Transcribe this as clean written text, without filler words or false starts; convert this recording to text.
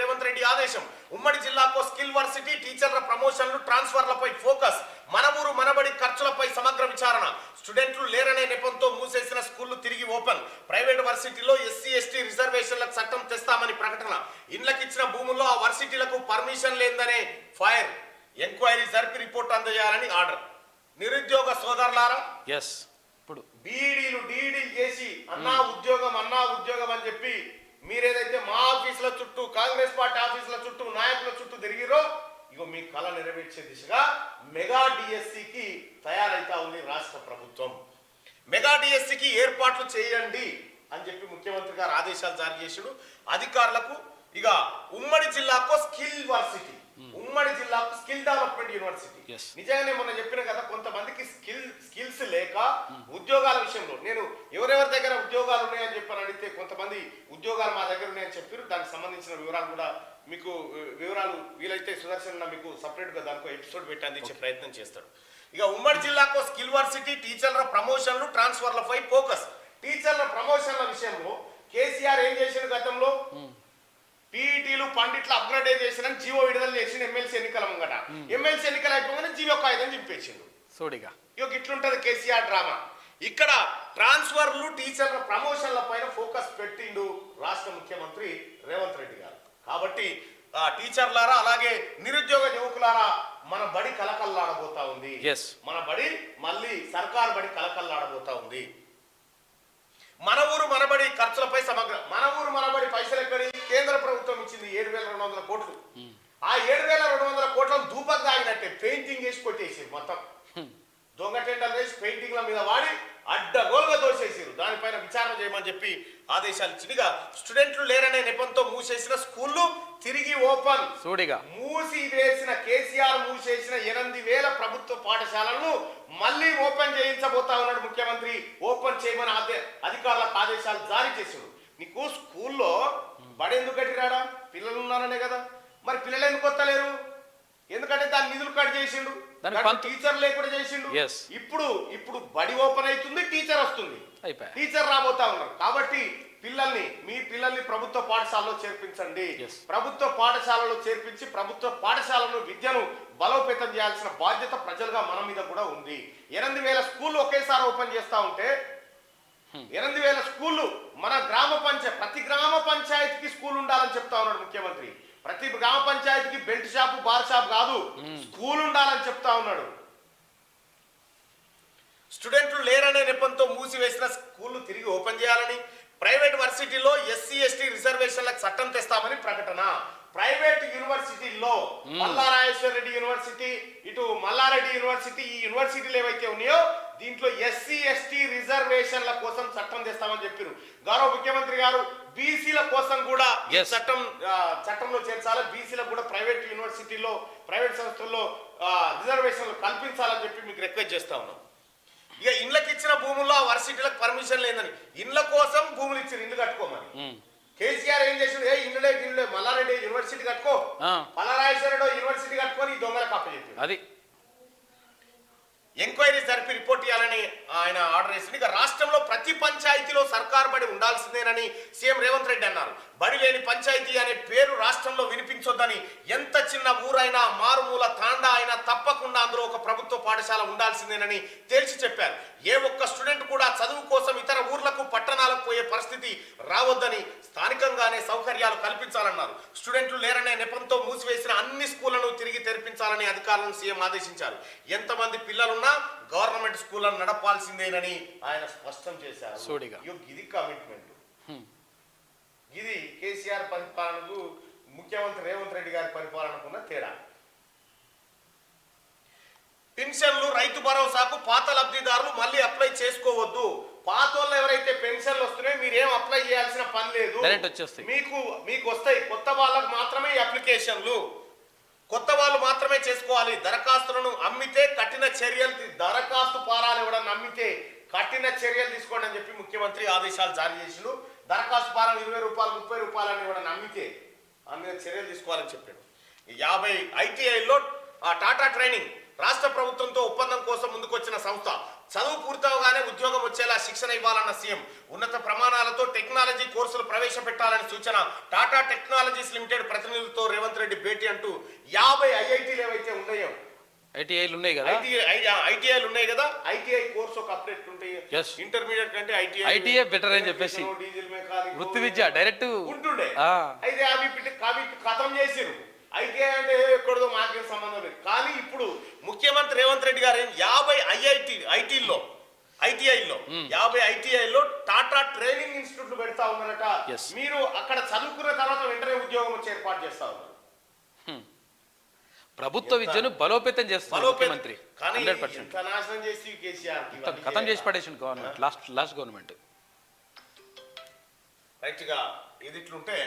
రేవంత్ రెడ్డి ఆదేశం. ఉమ్మడి జిల్లాకు స్కిల్ వర్సిటీ, టీచర్ల ప్రమోషన్లు, ట్రాన్స్ఫర్లపై ఫోకస్. మన ఊరు మనబడి ఖర్చులపై సమగ్ర విచారణ. స్టూడెంట్లు లేరనే నెపంతో మూసేసిన స్కూళ్లు తిరిగి ఓపెన్. ప్రైవేట్ వర్సిటీలో ఎస్సీ ఎస్టీ రిజర్వేషన్లకు చట్టం తెస్తామని ప్రకటన. ఇండ్లకిచ్చిన భూముల్లో ఆ వర్సిటీలకు పర్మిషన్ లేదనే ఫైర్. ఎంక్వైరీ జరిపి రిపోర్ట్ అందజేయాలని ఆర్డర్. నిరుద్యోగ సోదరులారా, ఇప్పుడు డీడీలు చేసి అన్నా ఉద్యోగం అని చెప్పి మీరేదైతే మా ఆఫీసుల చుట్టూ, కాంగ్రెస్ పార్టీ ఆఫీసుల చుట్టూ, నాయకుల చుట్టూ తిరిగిరో, ఇగో మీ కళ నెరవేర్చే దిశగా మెగా డిఎస్సికి తయారైతా ఉంది రాష్ట్ర ప్రభుత్వం. మెగా డిఎస్సికి ఏర్పాట్లు చేయండి అని చెప్పి ముఖ్యమంత్రి గారు ఆదేశాలు జారీ చేసాడు అధికారులకు. ఇక ఉమ్మడి జిల్లాకు స్కిల్ వర్సిటీ, ఉమ్మడి జిల్లాకు స్కిల్ డెవలప్మెంట్ యూనివర్సిటీ. నిజంగానే మొన్న చెప్పిన కదా, కొంతమందికి స్కిల్స్ లేక ఉద్యోగాల విషయంలో, నేను ఎవరెవరి దగ్గర ఉద్యోగాలు ఉన్నాయని చెప్పని అడిగితే కొంతమంది ఉద్యోగాలు మా దగ్గర ఉన్నాయని చెప్పారు. దానికి సంబంధించిన వివరాలు కూడా మీకు వీలైతే సుదర్శన్ మీకు సపరేట్ గా దానికో ఎపిసోడ్ పెట్టి అందించే ప్రయత్నం చేస్తాడు. ఇక ఉమ్మడి జిల్లాకు స్కిల్ వర్సిటీ, టీచర్ల ప్రమోషన్లు, ట్రాన్స్ఫర్లపై ఫోకస్. టీచర్ల ప్రమోషన్ల విషయంలో కేసీఆర్ ఏం చేసిన గతంలో పీఈటీలు పండిట్లు అప్గ్రేడైజేషన్ అని జీవో విడుదల చేసిన ఎమ్మెల్సీ ఎన్నికల ముంగట. ఎమ్మెల్సీ ఎన్నికలు అయిపోగానే జీవో కాగితం చింపేసిండు. సోడిగా ఇక ఇట్లుంటది కేసీఆర్ డ్రామా. ఇక్కడ ట్రాన్స్ఫర్లు, టీచర్ల ప్రమోషన్ల పైన ఫోకస్ పెట్టిండు రాష్ట్ర ముఖ్యమంత్రి రేవంత్ రెడ్డి గారు. కాబట్టి టీచర్లారా, అలాగే నిరుద్యోగ యువకులారా, మన బడి కలకల్లాడబోతా ఉంది. మన బడి మళ్ళీ సర్కార్ బడి కలకల్లాడబోతా ఉంది. మన ఊరు మనబడి ఖర్చులపై సమగ్ర. మన ఊరు మనబడి పైసలు ఎక్కడి? కేంద్ర ప్రభుత్వం ఇచ్చింది 7,200 కోట్లు. ఆ 7,200 కోట్లను ధూపం తాగినట్టే పెయింటింగ్ వేసి కొట్టేసారు. మొత్తం దొంగ టెండర్ వేసి పెయింటింగ్ల మీద వాడి అడ్డగోలుగా దోసేసారు. దానిపైన విచారణ చేయమని చెప్పి ఆదేశాలు ఇచ్చిందిగా. స్టూడెంట్లు లేరనే నెపంతో మూసేసిన స్కూళ్లు తిరిగి ఓపెన్. మూసివేసిన కేసీఆర్ మూసేసిన 8,000 ప్రభుత్వ పాఠశాలలను మళ్ళీ ఓపెన్ చేయించబోతా ఉన్నాడు ముఖ్యమంత్రి. ఓపెన్ చేయమని అధికారులకు ఆదేశాలు జారీ చేశాడు. నీకు స్కూల్లో బడి ఎందుకు కట్టిరాడా? పిల్లలు ఉన్నారనే కదా. మరి పిల్లలు ఎందుకు వస్తలేరు? ఎందుకంటే దాని నిధులు కట్ చేసిండు, టీచర్ లేకుండా చేసిండు. ఇప్పుడు బడి ఓపెన్ అవుతుంది, టీచర్ వస్తుంది, టీచర్ రాబోతా ఉన్నారు. కాబట్టి మీ పిల్లల్ని ప్రభుత్వ పాఠశాలలో చేర్పించండి. ప్రభుత్వ పాఠశాలలో చేర్పించి ప్రభుత్వ పాఠశాలను విద్యను బలోపేతం చేయాల్సిన బాధ్యత ప్రజలుగా మన మీద కూడా ఉంది. 8,000 స్కూళ్ళు ఒకేసారి ఓపెన్ చేస్తా ఉంటే 8,000 స్కూళ్ళు మన ప్రతి గ్రామ పంచాయతీకి స్కూల్ ఉండాలని చెప్తా ఉన్నాడు ముఖ్యమంత్రి. ప్రతి గ్రామ పంచాయతీకి బెల్ట్ షాపు, బార్ షాప్ కాదు, స్కూల్ ఉండాలని చెప్తా ఉన్నాడు. స్టూడెంట్లు లేరనే నెపంతో మూసివేసిన స్కూళ్లు తిరిగి ఓపెన్ చేయాలని, ప్రైవేట్ వర్సిటీలో ఎస్సీ ఎస్టీ రిజర్వేషన్లకు చట్టం తెస్తామని ప్రకటన. ప్రైవేట్ యూనివర్సిటీల్లో మల్లారాజేశ్వర రెడ్డి యూనివర్సిటీ, ఇటు మల్లారెడ్డి యూనివర్సిటీ, ఈ యూనివర్సిటీలు ఏవైతే ఉన్నాయో దీంట్లో ఎస్సీ ఎస్టీ రిజర్వేషన్ల కోసం చట్టం తెస్తామని చెప్పారు. గౌరవ ముఖ్యమంత్రి గారు బీసీల కోసం కూడా చట్టంలో చేర్చాలి. బీసీలకు కూడా ప్రైవేట్ యూనివర్సిటీలో, ప్రైవేట్ సంస్థల్లో రిజర్వేషన్లు కల్పించాలని చెప్పి మీకు రిక్వెస్ట్ చేస్తా ఉన్నాం. ఇక ఇండ్లకి ఇచ్చిన భూముల్లో వర్సిటీలకు పర్మిషన్ లేదని, ఇండ్ల కోసం భూములు ఇచ్చారు, ఇండ్లు కట్టుకోమని. కేసీఆర్ ఏం చేసిండు? ఇండ్లే మల్లారెడ్డి యూనివర్సిటీ కట్టుకో, మల్లారాజేశ్వర యూనివర్సిటీ కట్టుకొని ఈ దొంగలకు అప్పచెప్పారు. అది ఎంక్వైరీ జరిపి రిపోర్ట్ ఇవ్వాలని ఆయన ఆర్డర్ చేసింది. ఇక రాష్ట్రంలో ప్రతి పంచాయతీలో సర్కార్ బడి ఉండాల్సిందేనని సీఎం రేవంత్ రెడ్డి అన్నారు. బడి లేని పంచాయతీ అనే పేరు రాష్ట్రంలో వినిపించొద్దని, ఎంత చిన్న ఊరైనా, మారుమూల తాండా అయినా తప్పకుండా అందులో ఒక ప్రభుత్వ పాఠశాల ఉండాల్సిందేనని తేల్చి చెప్పారు. ఏ ఒక్క స్టూడెంట్ కూడా చదువు కోసం ఇతర ఊర్లకు, పట్టణాలకు పోయే పరిస్థితి రావద్దని, స్థానికంగానే సౌకర్యాలు కల్పించాలన్నారు. స్టూడెంట్లు లేరనే నెపంతో మూసివేసిన అన్ని స్కూళ్లను తిరిగి తెరిపించాలని అధికారులను సీఎం ఆదేశించారు. ఎంతమంది పిల్లలున్నా గవర్నమెంట్ స్కూళ్లను నడపాల్సిందేనని ఆయన స్పష్టం చేశారు. ఇది కమిట్మెంట్. ఇది కేసీఆర్ పరిపాలనకు ముఖ్యమంత్రి రేవంత్ రెడ్డి గారి పరిపాలనకున్న తేడా. పెన్షన్లు, రైతు భరోసాకు పాత లబ్ధిదారులు మళ్ళీ అప్లై చేసుకోవద్దు. పాత వాళ్ళు ఎవరైతే పెన్షన్లు వస్తున్నాయో మీరేం అప్లై చేయాల్సిన పని లేదు, మీకు వస్తాయి. కొత్త వాళ్ళకు మాత్రమే అప్లికేషన్లు, కొత్త వాళ్ళు మాత్రమే చేసుకోవాలి. దరఖాస్తులను అమ్మితే కఠిన చర్యలు, దరఖాస్తు పారాలు ఇవ్వడానికి అమ్మితే కఠిన చర్యలు తీసుకోండి అని చెప్పి ముఖ్యమంత్రి ఆదేశాలు జారీ చేసిండు. దరఖాస్తు పారం 20 రూపాయలు, 30 రూపాయలు అని ఇవ్వడానికి అమ్మితే అందులో చర్యలు తీసుకోవాలని చెప్పాడు. 50 ఐటీఐలో టాటా ట్రైనింగ్ రాష్ట్ర ప్రభుత్వంతో ఒప్పందం కోసం ముందుకొచ్చిన సంస్థ చదువు పూర్తవగానే ఉద్యోగం వచ్చేలా శిక్షణ ఇవ్వాలన్న సీఎం. ఉన్నత ప్రమాణాలతో టెక్నాలజీ కోర్సులు ప్రవేశపెట్టాలని సూచన. టాటా టెక్నాలజీస్ లిమిటెడ్ ప్రతినిధులతో రేవంత్ రెడ్డి భేటీ అంటూ 50 ఐఐటీలు ఏవైతే ఉన్నాయో, ఐటీఐలు ఉన్నాయి కదా, ఐటీఐలు ఉన్నాయి కదా, ఐటీఐ కోర్స్ ఒక అప్డేట్ ఉంటాయి. ఇంటర్మీడియట్ కంటే ఐటీఐ బెటర్ అని చెప్పేసి డీజిల్ మెకానిక్ వృత్తి విద్య డైరెక్ట్ ఉంటుండే. అయితే అవి ఖతం చేసిరు. ఐటీఐ అంటే ఎక్కడదో మాకేం సంబంధం లేదు. కానీ ఇప్పుడు ముఖ్యమంత్రి రేవంత్ రెడ్డి గారు 50 ఐటీఐలో 50 ఐటీఐలో టాటా ట్రైనింగ్ ఇన్స్టిట్యూట్లు పెడతా ఉన్నారట. మీరు అక్కడ చదువుకున్న తర్వాత వెంటనే ఉద్యోగం వచ్చి ఏర్పాటు చేస్తా ఉన్నారు. ప్రభుత్వ విద్యను బలోపేతం చేస్తారు ముఖ్యమంత్రి. 100% నాశనం చేసి కేసీఆర్ ఖతం చేసి పడేసింది గవర్నమెంట్, లాస్ట్ గవర్నమెంట్. రైట్ గా ఇది ఇట్లుంటే